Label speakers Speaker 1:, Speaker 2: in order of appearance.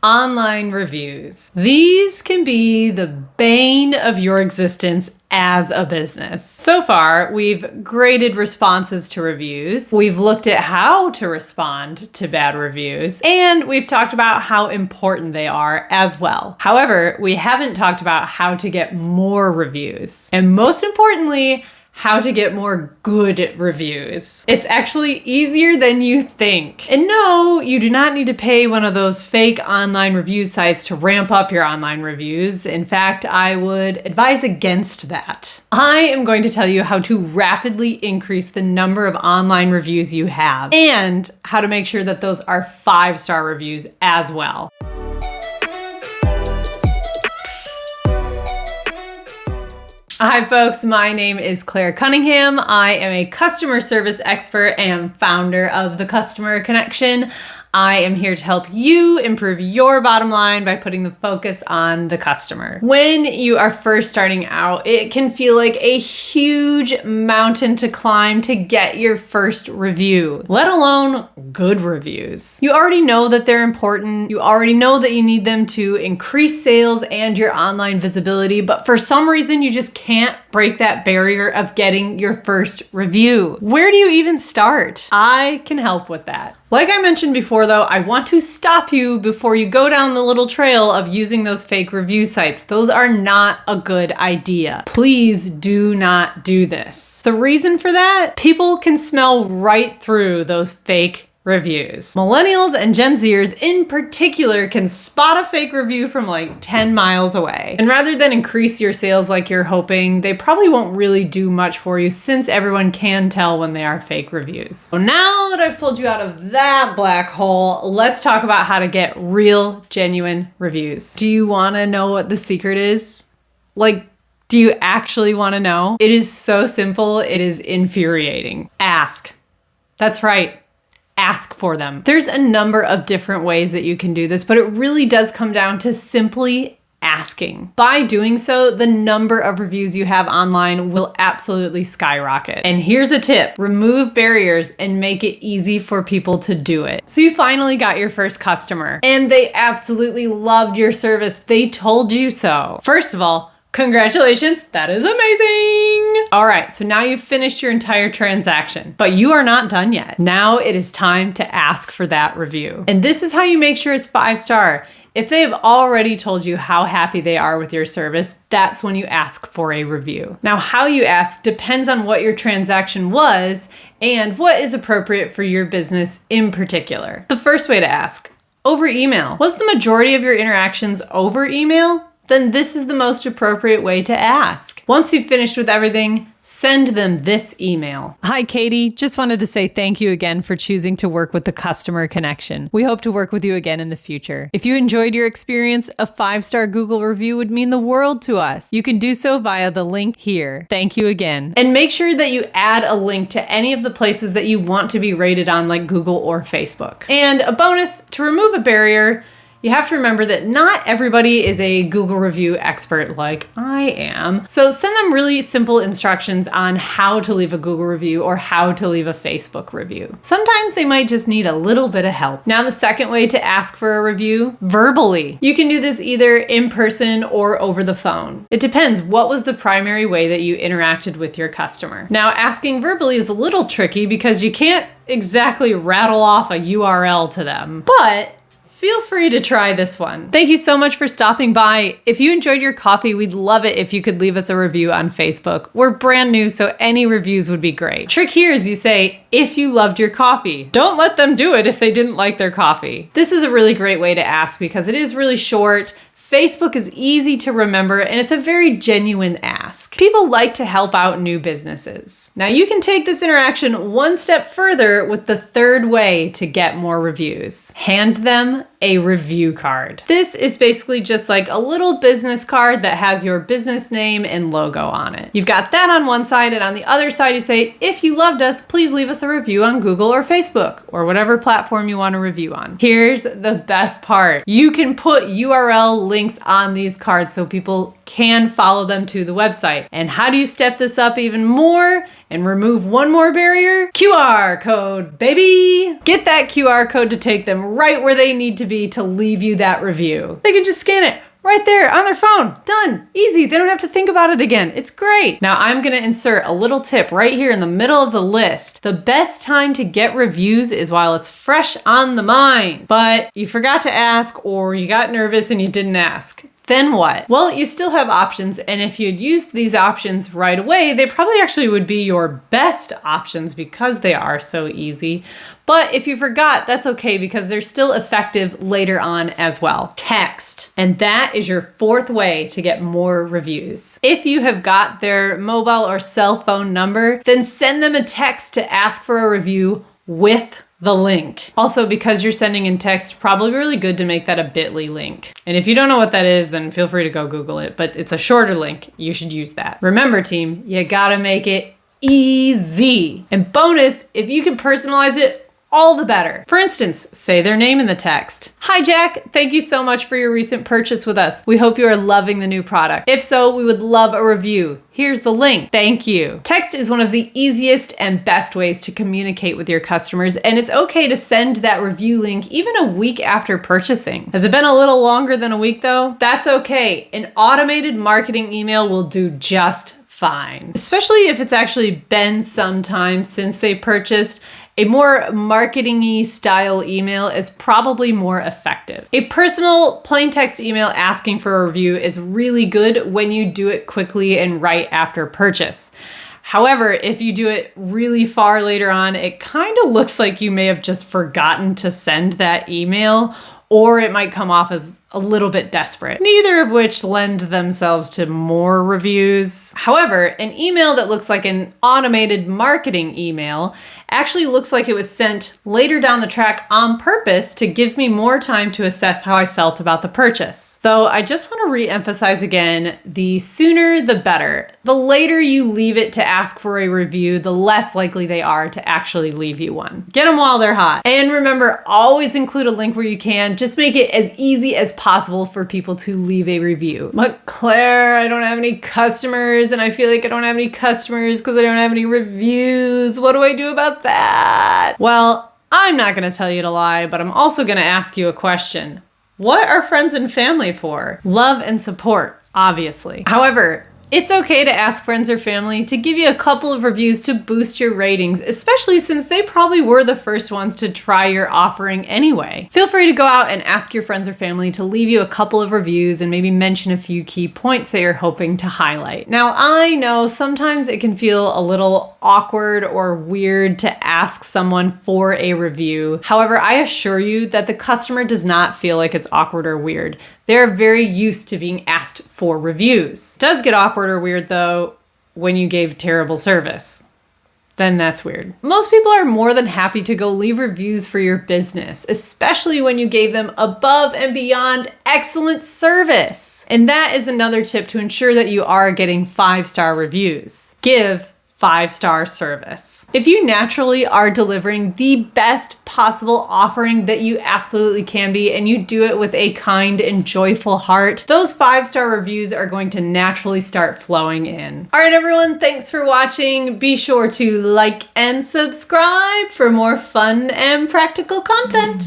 Speaker 1: Online reviews. These can be the bane of your existence as a business. So far, we've graded responses to reviews, we've looked at how to respond to bad reviews, and we've talked about how important they are as well. However, we haven't talked about how to get more reviews. And most importantly, how to get more good reviews. It's actually easier than you think. And no, you do not need to pay one of those fake online review sites to ramp up your online reviews. In fact, I would advise against that. I am going to tell you how to rapidly increase the number of online reviews you have and how to make sure that those are 5-star reviews as well. Hi folks, my name is Claire Cunningham. I am a customer service expert and founder of the Customer Connection. I am here to help you improve your bottom line by putting the focus on the customer. When you are first starting out, it can feel like a huge mountain to climb to get your first review, let alone good reviews. You already know that they're important. You already know that you need them to increase sales and your online visibility, but for some reason, you just can't break that barrier of getting your first review. Where do you even start? I can help with that. Like I mentioned before though, I want to stop you before you go down the little trail of using those fake review sites. Those are not a good idea. Please do not do this. The reason for that, people can smell right through those fake reviews. Millennials and Gen Zers in particular can spot a fake review from like 10 miles away. And rather than increase your sales like you're hoping, they probably won't really do much for you since everyone can tell when they are fake reviews. So now that I've pulled you out of that black hole, let's talk about how to get real, genuine reviews. Do you want to know what the secret is? Do you actually want to know? It is so simple, it is infuriating. Ask. That's right. Ask for them. There's a number of different ways that you can do this, but it really does come down to simply asking. By doing so, the number of reviews you have online will absolutely skyrocket. And here's a tip: remove barriers and make it easy for people to do it. So you finally got your first customer and they absolutely loved your service. They told you so. First of all, congratulations, that is amazing. All right, so now you've finished your entire transaction, but you are not done yet. Now it is time to ask for that review. And this is how you make sure it's 5-star. If they have already told you how happy they are with your service, that's when you ask for a review. Now, how you ask depends on what your transaction was and what is appropriate for your business in particular. The first way to ask, over email. Was the majority of your interactions over email? Then this is the most appropriate way to ask. Once you've finished with everything, send them this email. Hi, Katie. Just wanted to say thank you again for choosing to work with the Customer Connection. We hope to work with you again in the future. If you enjoyed your experience, a 5-star Google review would mean the world to us. You can do so via the link here. Thank you again. And make sure that you add a link to any of the places that you want to be rated on, like Google or Facebook. And a bonus, to remove a barrier, you have to remember that not everybody is a Google review expert like I am. So send them really simple instructions on how to leave a Google review or how to leave a Facebook review. Sometimes they might just need a little bit of help. Now, the second way to ask for a review, verbally. You can do this either in person or over the phone. It depends what was the primary way that you interacted with your customer. Now, asking verbally is a little tricky because you can't exactly rattle off a URL to them, but feel free to try this one. Thank you so much for stopping by. If you enjoyed your coffee, we'd love it if you could leave us a review on Facebook. We're brand new, so any reviews would be great. Trick here is you say, if you loved your coffee. Don't let them do it if they didn't like their coffee. This is a really great way to ask because it is really short. Facebook is easy to remember and it's a very genuine ask. People like to help out new businesses. Now you can take this interaction one step further with the third way to get more reviews. Hand them a review card. This is basically just like a little business card that has your business name and logo on it. You've got that on one side, and on the other side you say, if you loved us, please leave us a review on Google or Facebook or whatever platform you want to review on. Here's the best part. You can put URL links on these cards so people can follow them to the website. And how do you step this up even more and remove one more barrier? QR code, baby! Get that QR code to take them right where they need to be to leave you that review. They can just scan it right there on their phone. Done. Easy. They don't have to think about it again. It's great. Now I'm going to insert a little tip right here in the middle of the list. The best time to get reviews is while it's fresh on the mind, but you forgot to ask or you got nervous and you didn't ask. Then what? Well, you still have options, and if you'd used these options right away, they probably actually would be your best options because they are so easy. But if you forgot, that's okay because they're still effective later on as well. Text. And that is your fourth way to get more reviews. If you have got their mobile or cell phone number, then send them a text to ask for a review with the link. Also, because you're sending in text, probably really good to make that a bit.ly link. And if you don't know what that is, then feel free to go Google it, but it's a shorter link. You should use that. Remember, team, you gotta make it easy. And bonus, if you can personalize it, all the better. For instance, say their name in the text. Hi, Jack. Thank you so much for your recent purchase with us. We hope you are loving the new product. If so, we would love a review. Here's the link. Thank you. Text is one of the easiest and best ways to communicate with your customers, and it's okay to send that review link even a week after purchasing. Has it been a little longer than a week though? That's okay. An automated marketing email will do just fine. Especially if it's actually been some time since they purchased. A more marketing-y style email is probably more effective. A personal plain text email asking for a review is really good when you do it quickly and right after purchase. However, if you do it really far later on, it kind of looks like you may have just forgotten to send that email, or it might come off as a little bit desperate, neither of which lend themselves to more reviews. However, an email that looks like an automated marketing email actually looks like it was sent later down the track on purpose to give me more time to assess how I felt about the purchase. Though I just want to re-emphasize again, the sooner the better. The later you leave it to ask for a review, the less likely they are to actually leave you one. Get them while they're hot. And remember, always include a link where you can. Just make it as easy as possible for people to leave a review. But Claire, I don't have any customers, and I feel like I don't have any customers because I don't have any reviews. What do I do about that? Well, I'm not going to tell you to lie, but I'm also going to ask you a question. What are friends and family for? Love and support, obviously. However, it's okay to ask friends or family to give you a couple of reviews to boost your ratings, especially since they probably were the first ones to try your offering anyway. Feel free to go out and ask your friends or family to leave you a couple of reviews and maybe mention a few key points that you're hoping to highlight. Now, I know sometimes it can feel a little awkward or weird to ask someone for a review. However, I assure you that the customer does not feel like it's awkward or weird. They're very used to being asked for reviews. It does get awkward or weird though when you gave terrible service. Then that's weird. Most people are more than happy to go leave reviews for your business, especially when you gave them above and beyond excellent service. And that is another tip to ensure that you are getting 5-star reviews. Give 5-star service. If you naturally are delivering the best possible offering that you absolutely can be, and you do it with a kind and joyful heart, those 5-star reviews are going to naturally start flowing in. All right, everyone, thanks for watching. Be sure to like and subscribe for more fun and practical content.